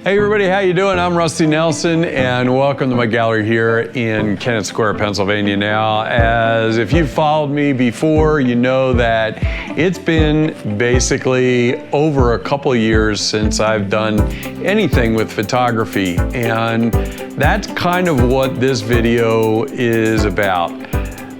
Hey everybody, how you doing? I'm Rusty Nelson and welcome to my gallery here in Kennett Square, Pennsylvania. Now, as if you've followed me before, you know that it's been basically over a couple of years since I've done anything with photography, and that's kind of what this video is about.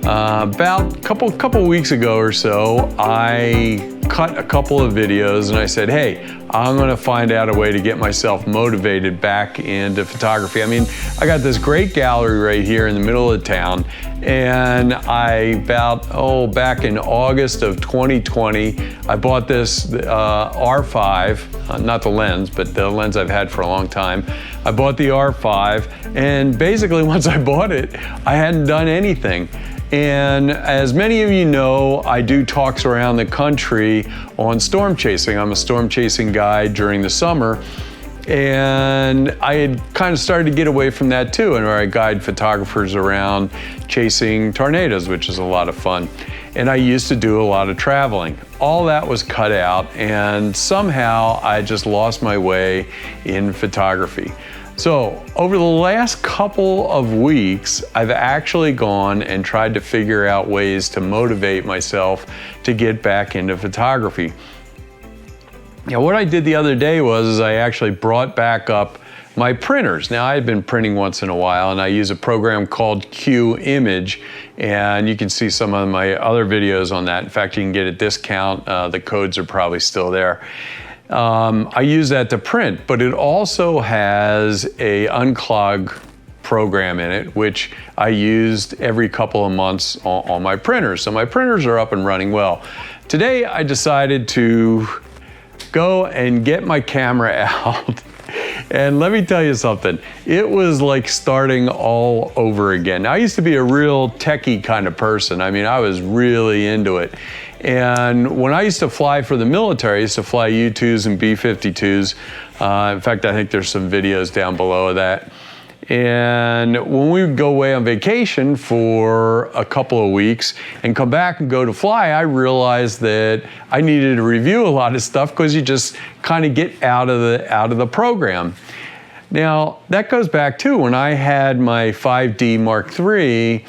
About a couple weeks ago or so, I cut a couple of videos and I said, hey, I'm gonna find out a way to get myself motivated back into photography. I mean, I got this great gallery right here in the middle of town, and back in August of 2020, I bought this R5, not the lens, but the lens I've had for a long time. I bought the R5, and basically once I bought it, I hadn't done anything. And as many of you know, I do talks around the country on storm chasing. I'm a storm chasing guide during the summer. And I had kind of started to get away from that too, and where I guide photographers around chasing tornadoes, which is a lot of fun. And I used to do a lot of traveling. All that was cut out, and somehow I just lost my way in photography. So over the last couple of weeks, I've actually gone and tried to figure out ways to motivate myself to get back into photography. Now, what I did the other day was I actually brought back up my printers. Now, I had been printing once in a while, and I use a program called Q Image, and you can see some of my other videos on that. In fact, you can get a discount. The codes are probably still there. I use that to print, but it also has a unclog program in it, which I used every couple of months on my printers. So my printers are up and running well. Today, I decided to go and get my camera out. And let me tell you something, it was like starting all over again. Now, I used to be a real techie kind of person. I mean, I was really into it. And when I used to fly for the military, I used to fly U-2s and B-52s. In fact, I think there's some videos down below of that. And when we would go away on vacation for a couple of weeks and come back and go to fly, I realized that I needed to review a lot of stuff because you just kind of get out of the program. Now, that goes back to when I had my 5D Mark III.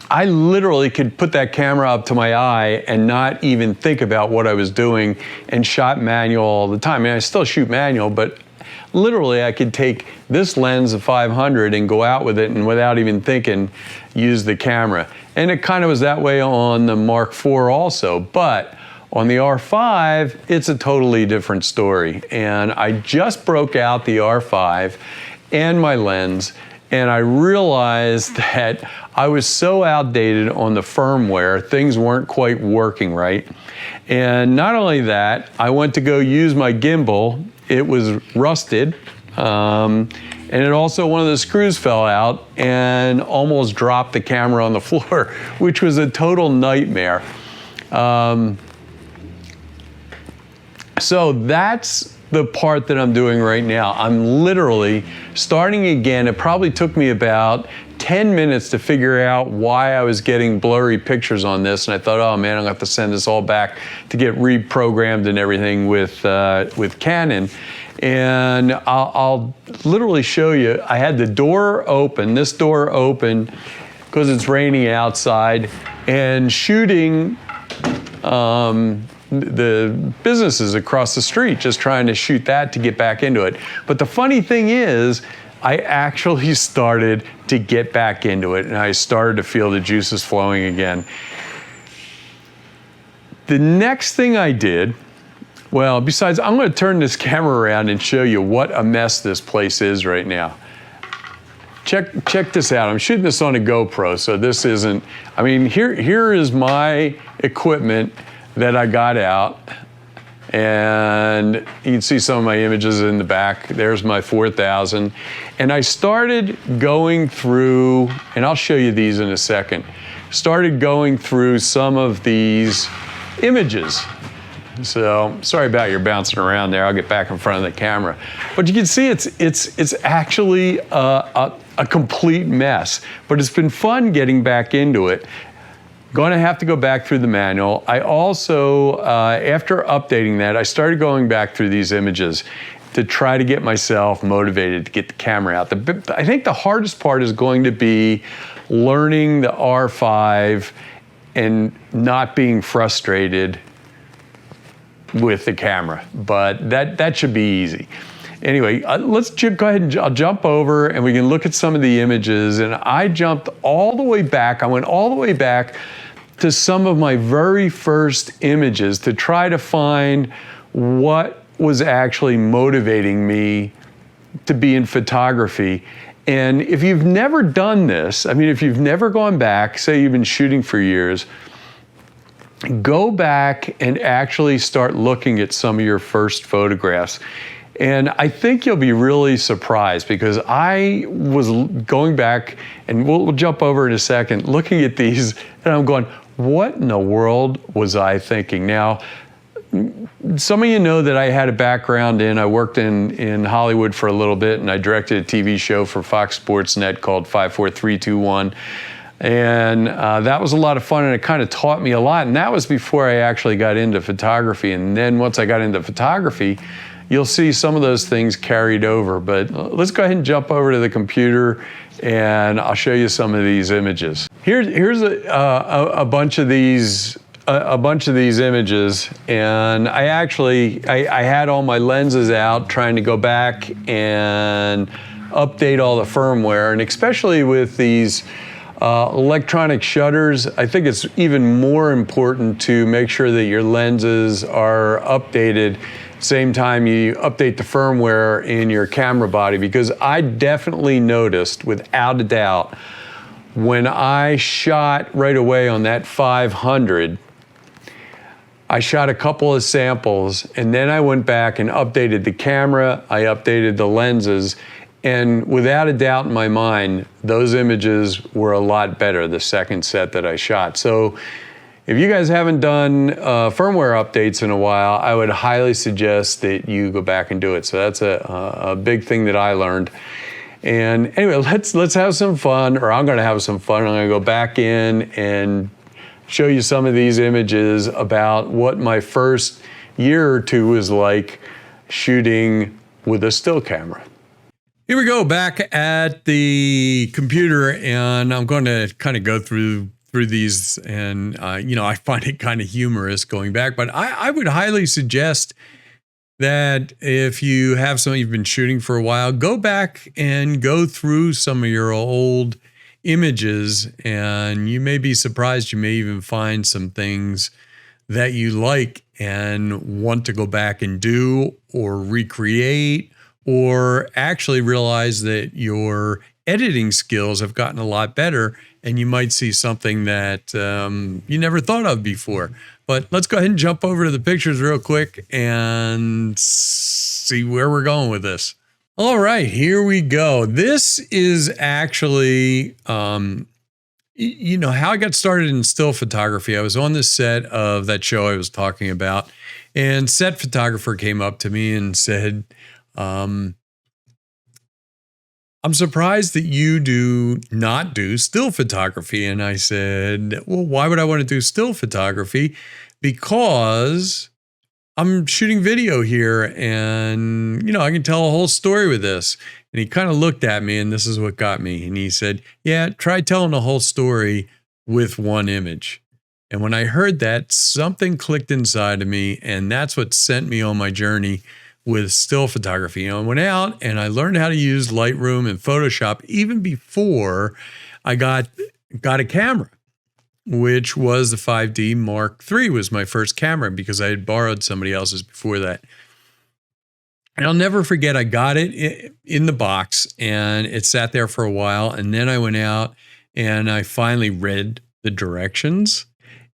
I literally could put that camera up to my eye and not even think about what I was doing, and shot manual all the time. I mean, I still shoot manual, but literally I could take this lens of 500 and go out with it, and without even thinking, use the camera. And it kind of was that way on the Mark IV also, but on the R5, it's a totally different story. And I just broke out the R5 and my lens, and I realized that I was so outdated on the firmware, things weren't quite working right. And not only that, I went to go use my gimbal, it was rusted, and it also, one of the screws fell out and almost dropped the camera on the floor, which was a total nightmare. So that's the part that I'm doing right now. I'm literally starting again. It probably took me about 10 minutes to figure out why I was getting blurry pictures on this, and I thought, oh man, I'm gonna have to send this all back to get reprogrammed and everything with Canon. And I'll literally show you, I had the door open, this door open, because it's raining outside, and shooting the businesses across the street, just trying to shoot that to get back into it. But the funny thing is, I actually started to get back into it, and I started to feel the juices flowing again. The next thing I did, well, besides, I'm going to turn this camera around and show you what a mess this place is right now. Check this out. I'm shooting this on a GoPro, so this isn't, I mean, here is my equipment that I got out, and you can see some of my images in the back. There's my 4000, and I started going through, and I'll show you these in a second, started going through some of these images. So sorry about your bouncing around there. I'll get back in front of the camera, but you can see it's actually a complete mess, but it's been fun getting back into it. Going to have to go back through the manual. I also, after updating that, I started going back through these images. to try to get myself motivated to get the camera out. I think the hardest part is going to be learning the R5 and not being frustrated with the camera, but that should be easy. Anyway, let's go ahead and I'll jump over and we can look at some of the images. And I jumped all the way back. I went all the way back to some of my very first images to try to find what was actually motivating me to be in photography. And if you've never done this, I mean, if you've never gone back, say you've been shooting for years, go back and actually start looking at some of your first photographs. And I think you'll be really surprised, because I was going back, and we'll jump over in a second, looking at these, and I'm going, what in the world was I thinking? Now, some of you know that I had a background I worked in Hollywood for a little bit, and I directed a TV show for Fox Sports Net called 54321. And that was a lot of fun, and it kind of taught me a lot. And that was before I actually got into photography. And then once I got into photography, you'll see some of those things carried over. But let's go ahead and jump over to the computer, and I'll show you some of these images. Here's a bunch of these images, and I had all my lenses out trying to go back and update all the firmware, and especially with these electronic shutters, I think it's even more important to make sure that your lenses are updated same time you update the firmware in your camera body, because I definitely noticed, without a doubt, when I shot right away on that 500, I shot a couple of samples, and then I went back and updated the camera, I updated the lenses, and without a doubt in my mind, those images were a lot better, the second set that I shot. So if you guys haven't done firmware updates in a while, I would highly suggest that you go back and do it. So that's a big thing that I learned. And anyway, let's have some fun, or I'm gonna have some fun. I'm gonna go back in and show you some of these images about what my first year or two was like shooting with a still camera. Here we go, back at the computer, and I'm going to kind of go through these, and I find it kind of humorous going back, but I would highly suggest that if you have something you've been shooting for a while, go back and go through some of your old images, and you may be surprised. You may even find some things that you like and want to go back and do or recreate, or actually realize that your editing skills have gotten a lot better, and you might see something that you never thought of before. But let's go ahead and jump over to the pictures real quick and see where we're going with this. All right, here we go. This is actually, how I got started in still photography. I was on the set of that show I was talking about, and set photographer came up to me and said, I'm surprised that you do not do still photography. And I said, well, why would I want to do still photography? Because I'm shooting video here, and, I can tell a whole story with this. And he kind of looked at me, and this is what got me. And he said, yeah, try telling the whole story with one image. And when I heard that, something clicked inside of me, and that's what sent me on my journey with still photography. I went out and I learned how to use Lightroom and Photoshop even before I got a camera, which was the 5D Mark III was my first camera, because I had borrowed somebody else's before that. And I'll never forget, I got it in the box and it sat there for a while. And then I went out and I finally read the directions.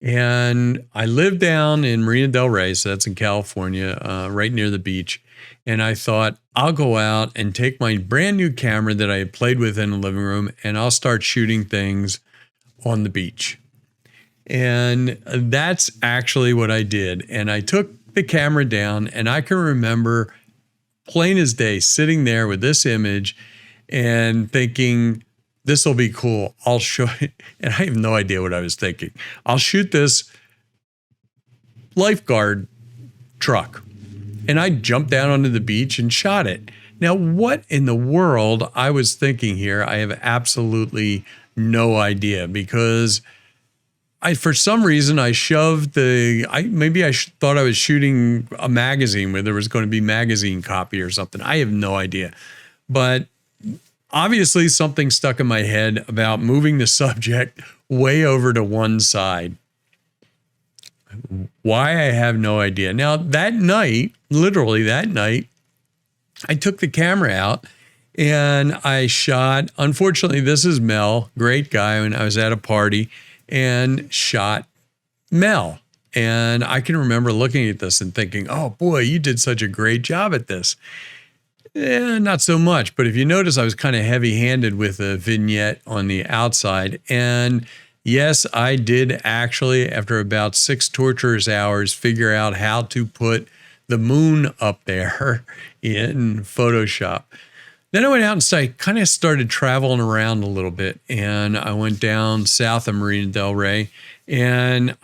And I lived down in Marina del Rey, so that's in California, right near the beach. And I thought, I'll go out and take my brand new camera that I had played with in the living room, and I'll start shooting things on the beach. And that's actually what I did. And I took the camera down, and I can remember plain as day sitting there with this image and thinking, this will be cool. I'll show it. And I have no idea what I was thinking. I'll shoot this lifeguard truck. and I jumped down onto the beach and shot it. Now, what in the world I was thinking here, I have absolutely no idea, because for some reason, I shoved thought I was shooting a magazine where there was going to be magazine copy or something. I have no idea. But obviously something stuck in my head about moving the subject way over to one side. Why, I have no idea. Now, that night, literally that night, I took the camera out and I shot. Unfortunately, this is Mel, great guy, and I was at a party and shot Mel. And I can remember looking at this and thinking, oh boy, you did such a great job at this. Not so much. But if you notice, I was kind of heavy-handed with a vignette on the outside. And yes, I did actually, after about 6 torturous hours, figure out how to put the moon up there in Photoshop. Then I went out and kind of started traveling around a little bit, and I went down south of Marina del Rey, and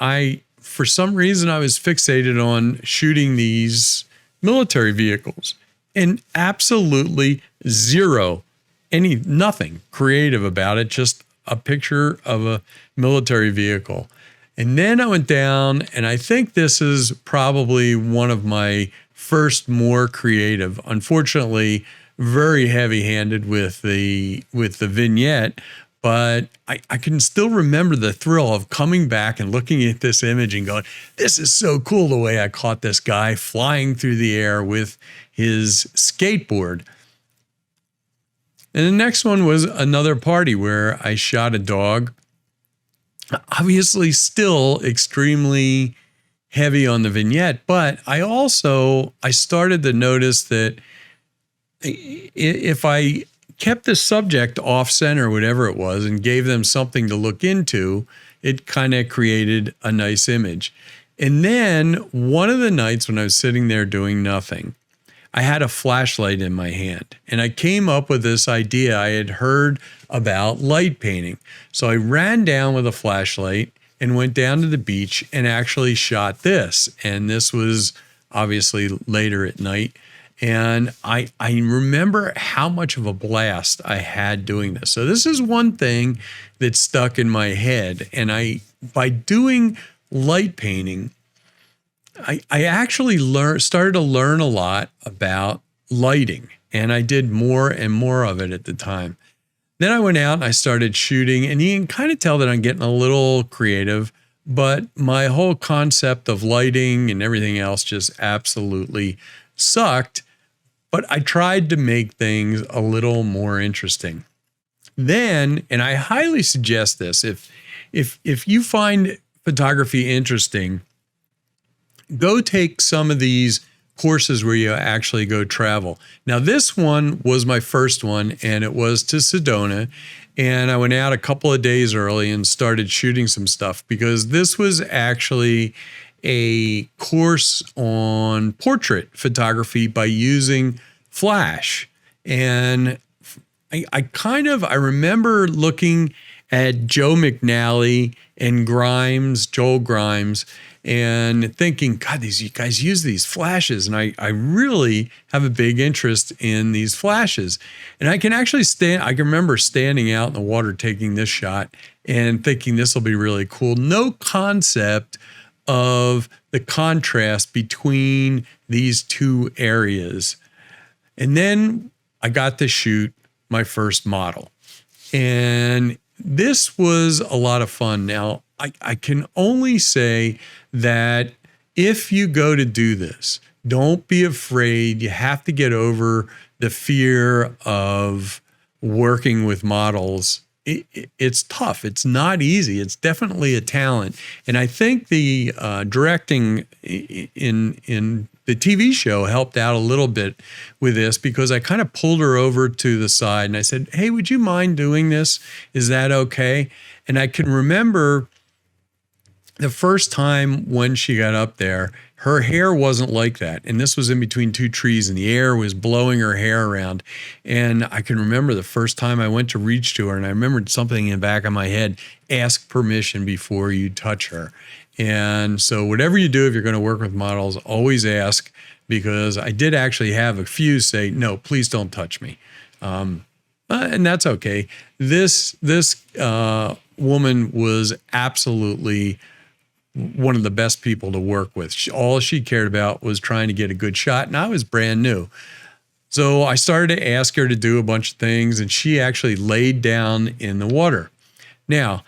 for some reason, I was fixated on shooting these military vehicles, and absolutely nothing creative about it, just a picture of a military vehicle. And then I went down, and I think this is probably one of my first more creative, unfortunately, very heavy-handed with the vignette, but I can still remember the thrill of coming back and looking at this image and going, this is so cool the way I caught this guy flying through the air with his skateboard. And the next one was another party where I shot a dog, obviously still extremely heavy on the vignette, but I started to notice that if I kept the subject off center, whatever it was, and gave them something to look into, it kind of created a nice image. And then one of the nights when I was sitting there doing nothing, I had a flashlight in my hand, and I came up with this idea. I had heard about light painting. So I ran down with a flashlight and went down to the beach and actually shot this. And this was obviously later at night. And I remember how much of a blast I had doing this. So this is one thing that stuck in my head. And by doing light painting, I actually started to learn a lot about lighting. And I did more and more of it at the time. Then I went out and I started shooting. And you can kind of tell that I'm getting a little creative. But my whole concept of lighting and everything else just absolutely sucked. But I tried to make things a little more interesting. Then, and I highly suggest this, if you find photography interesting, go take some of these courses where you actually go travel. Now, this one was my first one, and it was to Sedona. And I went out a couple of days early and started shooting some stuff, because this was actually a course on portrait photography by using flash. And I remember looking at Joe McNally and Joel Grimes, and thinking, God, these guys use these flashes. And I really have a big interest in these flashes. And I can actually I can remember standing out in the water taking this shot and thinking this will be really cool. No concept of the contrast between these two areas. And then I got to shoot my first model. And this was a lot of fun. Now, I can only say that if you go to do this, don't be afraid. You have to get over the fear of working with models. It's tough. It's not easy. It's definitely a talent. And I think the directing in the TV show helped out a little bit with this, because I kind of pulled her over to the side and I said, hey, would you mind doing this? Is that okay? And I can remember the first time when she got up there, her hair wasn't like that. And this was in between two trees and the air was blowing her hair around. And I can remember the first time I went to reach to her, and I remembered something in the back of my head: ask permission before you touch her. And so whatever you do, if you're going to work with models, always ask because I did actually have a few say, no, please don't touch me. And that's okay. This woman was absolutely one of the best people to work with. All she cared about was trying to get a good shot, and I was brand new. So I started to ask her to do a bunch of things, and she actually laid down in the water. Now,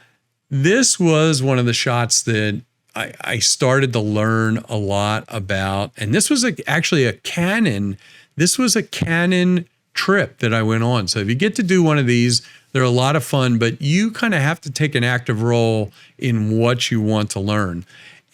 this was one of the shots that I started to learn a lot about, and this was actually a Canon. This was a Canon trip that I went on. So if you get to do one of these, they're a lot of fun, but you kind of have to take an active role in what you want to learn.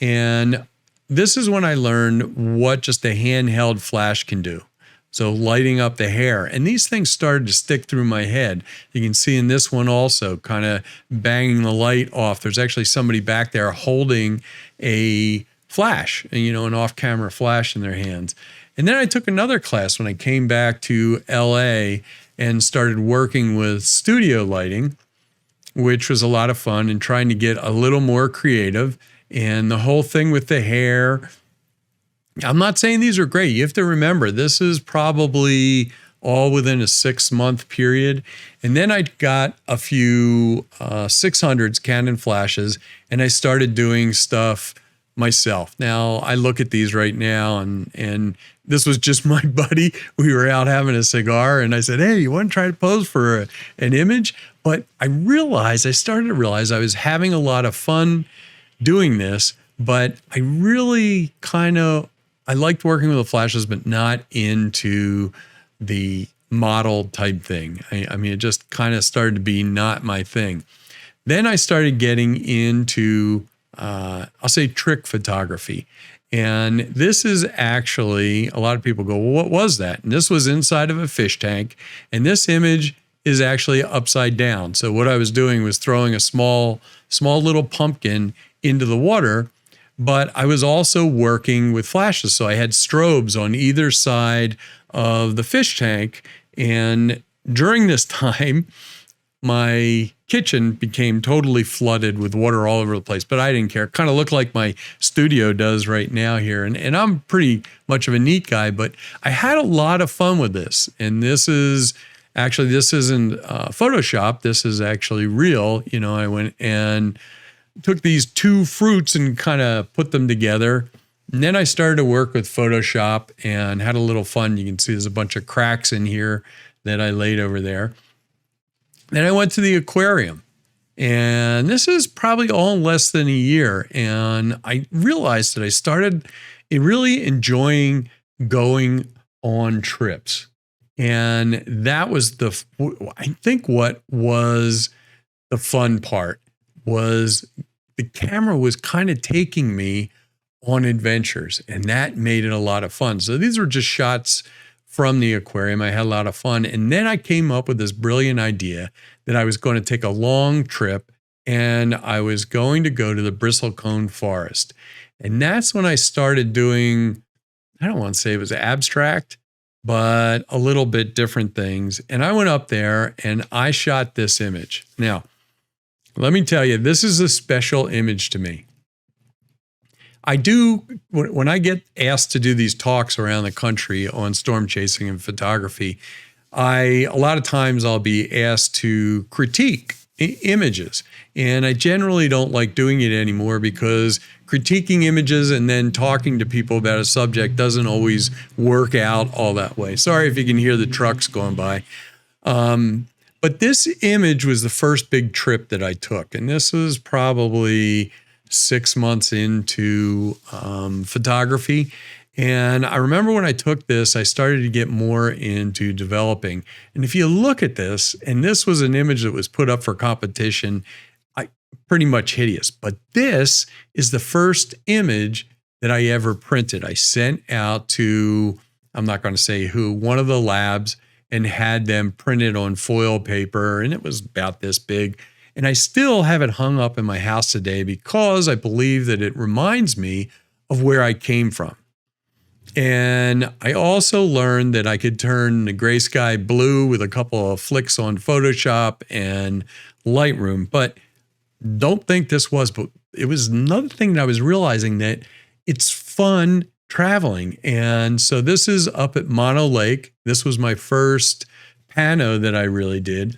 And this is when I learned what just a handheld flash can do. So lighting up the hair. And these things started to stick through my head. You can see in this one also, kind of banging the light off. There's actually somebody back there holding a flash, an off-camera flash in their hands. And then I took another class when I came back to LA and started working with studio lighting, which was a lot of fun, and trying to get a little more creative. And the whole thing with the hair, I'm not saying these are great. You have to remember, this is probably all within a 6-month period. And then I got a few 600s Canon flashes, and I started doing stuff myself. Now, I look at these right now, and this was just my buddy. We were out having a cigar, and I said, hey, you want to try to pose for an image? But I started to realize I was having a lot of fun doing this, but I really I liked working with the flashes, but not into the model type thing. I mean, it just kind of started to be not my thing. Then I started getting into, I'll say, trick photography. And this is actually, a lot of people go, well, what was that? And this was inside of a fish tank. And this image is actually upside down. So what I was doing was throwing a small little pumpkin into the water, but I was also working with flashes. So I had strobes on either side of the fish tank. And during this time, my kitchen became totally flooded with water all over the place, but I didn't care. It kind of looked like my studio does right now here. And I'm pretty much of a neat guy, but I had a lot of fun with this. And this isn't Photoshop. This is actually real. I went and took these two fruits and kind of put them together. And then I started to work with Photoshop and had a little fun. You can see there's a bunch of cracks in here that I laid over there. Then I went to the aquarium, and this is probably all in less than a year. And I realized that I started really enjoying going on trips. And that was I think what was the fun part was the camera was kind of taking me on adventures, and that made it a lot of fun. So these were just shots from the aquarium. I had a lot of fun. And then I came up with this brilliant idea that I was going to take a long trip, and I was going to go to the bristlecone forest. And that's when I started doing, I don't want to say it was abstract, but a little bit different things. And I went up there and I shot this image. Now, let me tell you, this is a special image to me. When I get asked to do these talks around the country on storm chasing and photography, a lot of times I'll be asked to critique images. And I generally don't like doing it anymore because critiquing images and then talking to people about a subject doesn't always work out all that way. Sorry if you can hear the trucks going by. But this image was the first big trip that I took. And this was probably 6 months into photography. And I remember when I took this, I started to get more into developing. And if you look at this, and this was an image that was put up for competition, pretty much hideous. But this is the first image that I ever printed. I sent out to, I'm not going to say who, one of the labs, and had them printed on foil paper. And it was about this big. And I still have it hung up in my house today because I believe that it reminds me of where I came from. And I also learned that I could turn the gray sky blue with a couple of flicks on Photoshop and Lightroom. But don't think this was, but it was another thing that I was realizing, that it's fun traveling. And so this is up at Mono Lake. This was my first pano that I really did.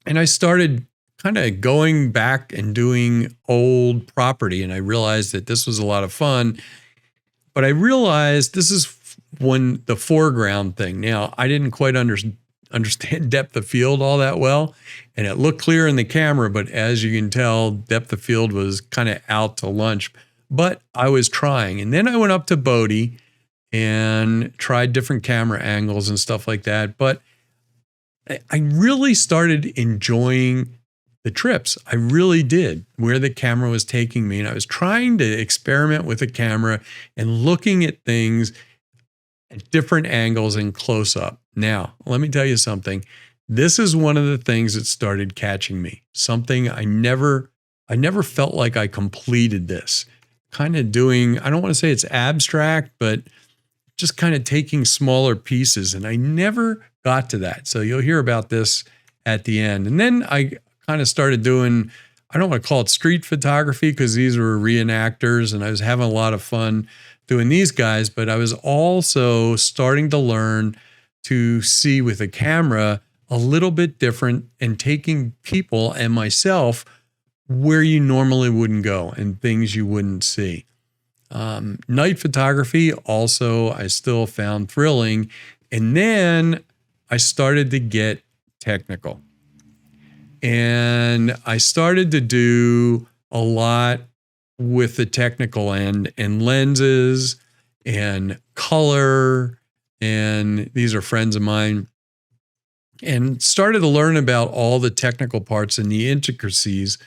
And I started kind of going back and doing old property. And I realized that this was a lot of fun. But I realized this is when the foreground thing. Now, I didn't quite understand depth of field all that well. And it looked clear in the camera, but as you can tell, depth of field was kind of out to lunch. But I was trying. And then I went up to Bodie and tried different camera angles and stuff like that. But I really started enjoying the trips. I really did, where the camera was taking me. And I was trying to experiment with the camera and looking at things at different angles and close up. Now, let me tell you something. This is one of the things that started catching me. Something I never felt like I completed this. Kind of doing, I don't want to say it's abstract, but just kind of taking smaller pieces. And I never got to that. So you'll hear about this at the end. And then I kind of started doing, I don't want to call it street photography because these were reenactors and I was having a lot of fun doing these guys, but I was also starting to learn to see with a camera a little bit different and taking people and myself where you normally wouldn't go and things you wouldn't see. Night photography also I still found thrilling. And then I started to get technical. And I started to do a lot with the technical end and lenses and color. And these are friends of mine. And started to learn about all the technical parts and the intricacies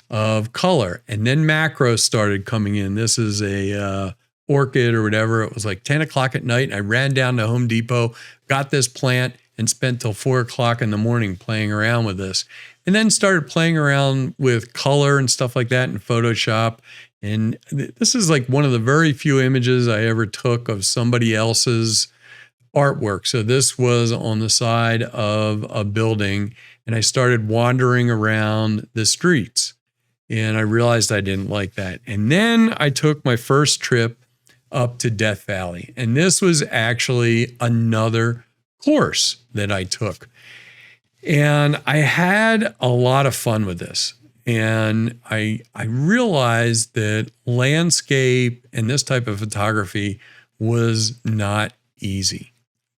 of color. And then macro started coming in. This is a orchid or whatever. It was like 10 o'clock at night. I ran down to Home Depot, got this plant, and spent till 4 o'clock in the morning playing around with this. And then started playing around with color and stuff like that in Photoshop. And this is like one of the very few images I ever took of somebody else's artwork. So this was on the side of a building, and I started wandering around the streets. And I realized I didn't like that. And then I took my first trip up to Death Valley. And this was actually another course that I took. And I had a lot of fun with this. And I realized that landscape and this type of photography was not easy.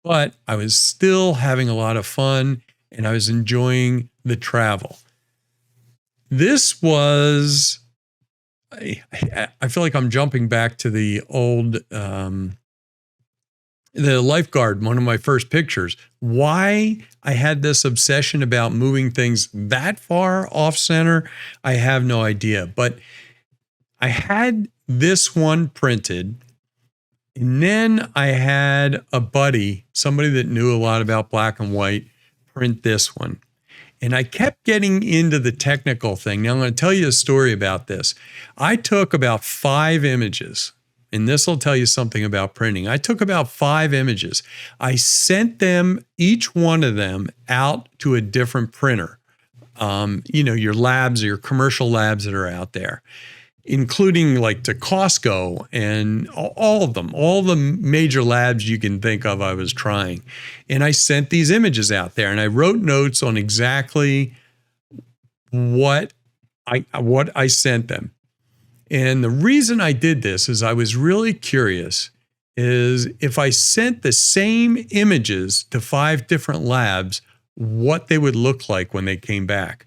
But I was still having a lot of fun and I was enjoying the travel. This was, I feel like I'm jumping back to the old, the lifeguard, one of my first pictures. Why I had this obsession about moving things that far off center, I have no idea. But I had this one printed, and then I had a buddy, somebody that knew a lot about black and white, print this one. And I kept getting into the technical thing. Now I'm going to tell you a story about this. I took about 5 images, and this will tell you something about printing. I took about 5 images. I sent them, each one of them, out to a different printer. Your labs, your commercial labs that are out there, including like to Costco and all of them, all the major labs you can think of I was trying. And I sent these images out there and I wrote notes on exactly what I sent them. And the reason I did this is I was really curious is if I sent the same images to 5 different labs, what they would look like when they came back.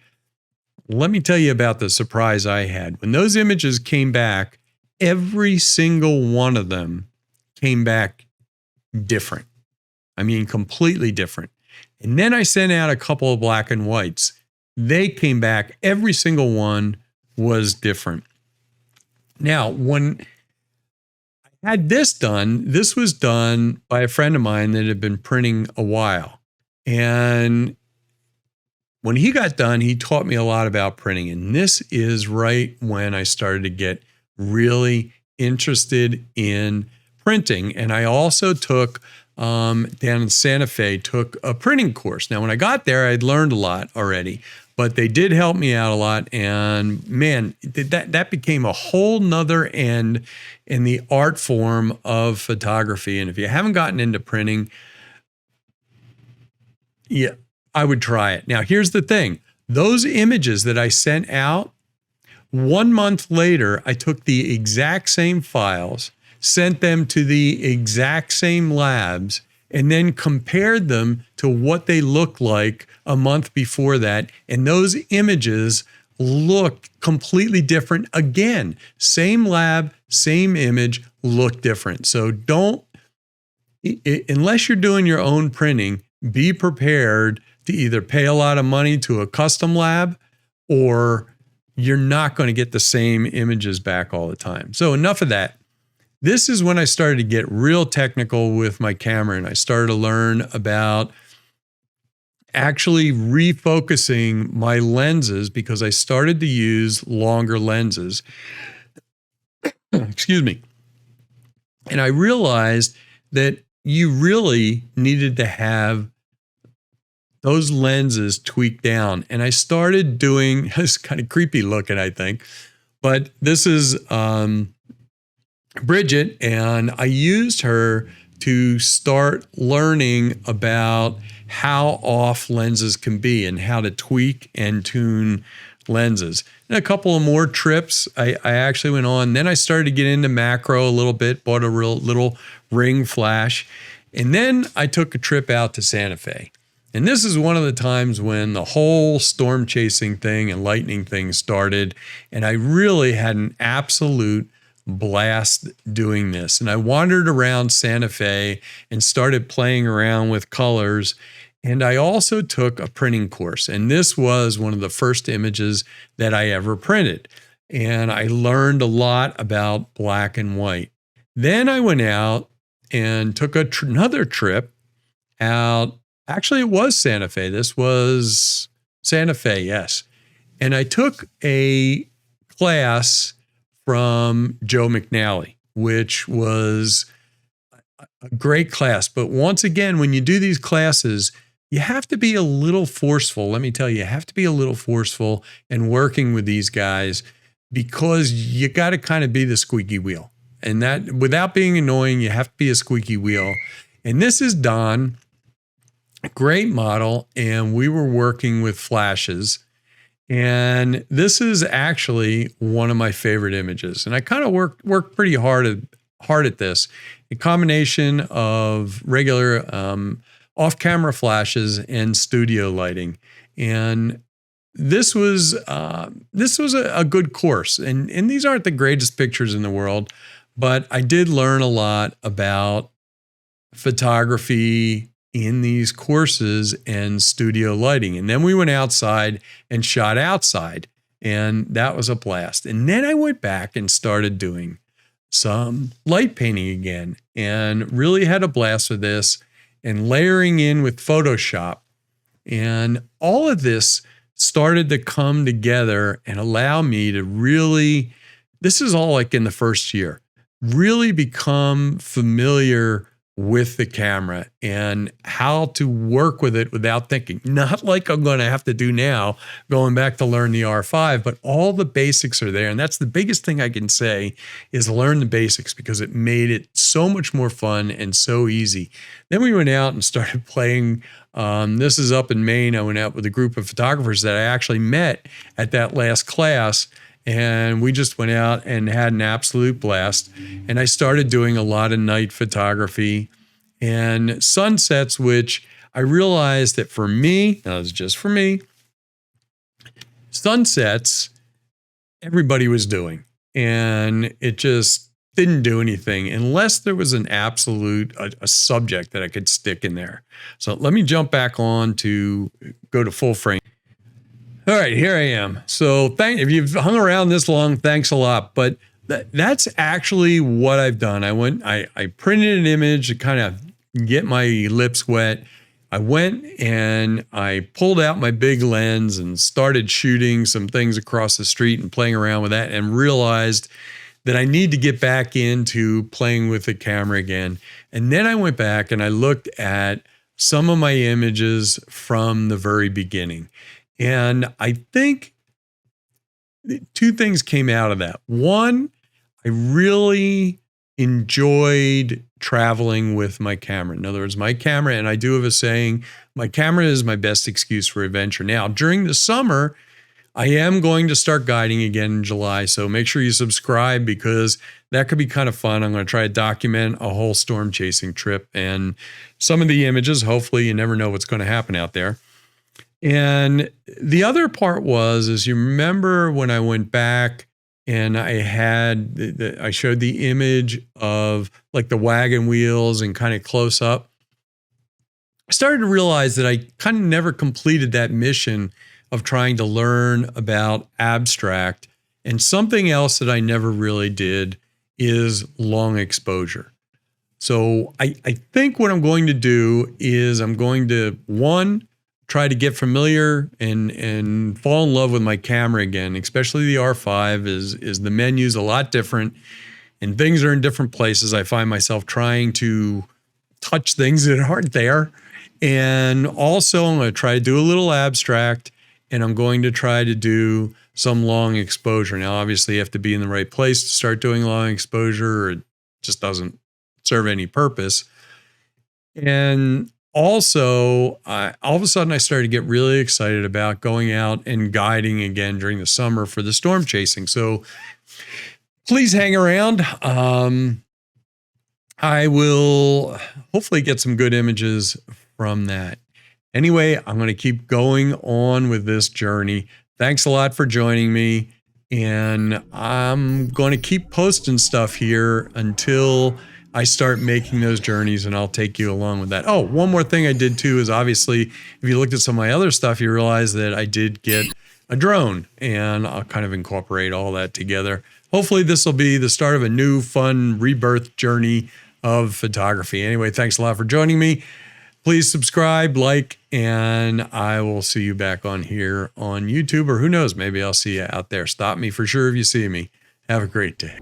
Let me tell you about the surprise I had. When those images came back, every single one of them came back different. I mean, completely different. And then I sent out a couple of black and whites. They came back, every single one was different. Now, when I had this done, this was done by a friend of mine that had been printing a while. And when he got done, he taught me a lot about printing. And this is right when I started to get really interested in printing. And I also took, down in Santa Fe, took a printing course. Now, when I got there, I'd learned a lot already. but they did help me out a lot. And man, that became a whole nother end in the art form of photography. And if you haven't gotten into printing, yeah, I would try it. Now, here's the thing. Those images that I sent out, 1 month later, I took the exact same files, sent them to the exact same labs, and then compared them to what they looked like a month before that. And those images look completely different. Again, same lab, same image, look different. So don't, unless you're doing your own printing, be prepared to either pay a lot of money to a custom lab, or you're not going to get the same images back all the time. So enough of that. This is when I started to get real technical with my camera, and I started to learn about actually refocusing my lenses, because I started to use longer lenses. Excuse me. And I realized that you really needed to have those lenses tweaked down. And I started doing, it's kind of creepy looking, I think, but this is Bridget, and I used her to start learning about how off lenses can be and how to tweak and tune lenses. And a couple of more trips I actually went on. Then I started to get into macro a little bit, bought a real little ring flash. And then I took a trip out to Santa Fe. And this is one of the times when the whole storm chasing thing and lightning thing started. And I really had an absolute blast doing this. And I wandered around Santa Fe and started playing around with colors. And I also took a printing course. And this was one of the first images that I ever printed. And I learned a lot about black and white. Then I went out and took another trip out. Actually, it was Santa Fe. This was Santa Fe, yes. And I took a class from Joe McNally, which was a great class. But once again, when you do these classes, you have to be a little forceful. Let me tell you, you have to be a little forceful in working with these guys, because you got to kind of be the squeaky wheel. And that, without being annoying, you have to be a squeaky wheel. And this is Don. Great model, and we were working with flashes. And this is actually one of my favorite images. And I kind of worked pretty hard at this. A combination of regular off-camera flashes and studio lighting. And this was a good course. And these aren't the greatest pictures in the world, but I did learn a lot about photography in these courses and studio lighting. And then we went outside and shot outside, and that was a blast. And then I went back and started doing some light painting again, and really had a blast with this, and layering in with Photoshop. And all of this started to come together and allow me to really, this is all like in the first year, really become familiar with the camera and how to work with it without thinking. Not like I'm going to have to do now, going back to learn the R5, but all the basics are there. And that's the biggest thing I can say, is learn the basics, because it made it so much more fun and so easy. Then we went out and started playing. This is up in Maine. I went out with a group of photographers that I actually met at that last class. And we just went out and had an absolute blast. And I started doing a lot of night photography and sunsets, which I realized that for me, now it's just for me, sunsets, everybody was doing. And it just didn't do anything unless there was an absolute, a subject that I could stick in there. So let me jump back on to go to full frame. All right, here I am. So if you've hung around this long, thanks a lot. But that's actually what I've done. I printed an image to kind of get my lips wet. I went and I pulled out my big lens and started shooting some things across the street and playing around with that, and realized that I need to get back into playing with the camera again. And then I went back and I looked at some of my images from the very beginning. And I think two things came out of that. One, I really enjoyed traveling with my camera. In other words, my camera, and I do have a saying, my camera is my best excuse for adventure. Now, during the summer, I am going to start guiding again in July, so make sure you subscribe because that could be kind of fun. I'm going to try to document a whole storm chasing trip and some of the images. Hopefully, you never know what's going to happen out there. And the other part was, as you remember when I went back and I had, I showed the image of like the wagon wheels and kind of close up. I started to realize that I kind of never completed that mission of trying to learn about abstract. And something else that I never really did is long exposure. So I think what I'm going to do is I'm going to, one, try to get familiar and fall in love with my camera again, especially the R5 is the menu's a lot different and things are in different places. I find myself trying to touch things that aren't there. And also I'm going to try to do a little abstract and I'm going to try to do some long exposure. Now, obviously you have to be in the right place to start doing long exposure or it just doesn't serve any purpose. And also, all of a sudden I started to get really excited about going out and guiding again during the summer for the storm chasing. So please hang around. I will hopefully get some good images from that. Anyway, I'm going to keep going on with this journey. Thanks a lot for joining me. And I'm going to keep posting stuff here until I start making those journeys and I'll take you along with that. Oh, one more thing I did too is obviously, if you looked at some of my other stuff, you realize that I did get a drone and I'll kind of incorporate all that together. Hopefully this will be the start of a new fun rebirth journey of photography. Anyway, thanks a lot for joining me. Please subscribe, like, and I will see you back on here on YouTube, or who knows, maybe I'll see you out there. Stop me for sure if you see me. Have a great day.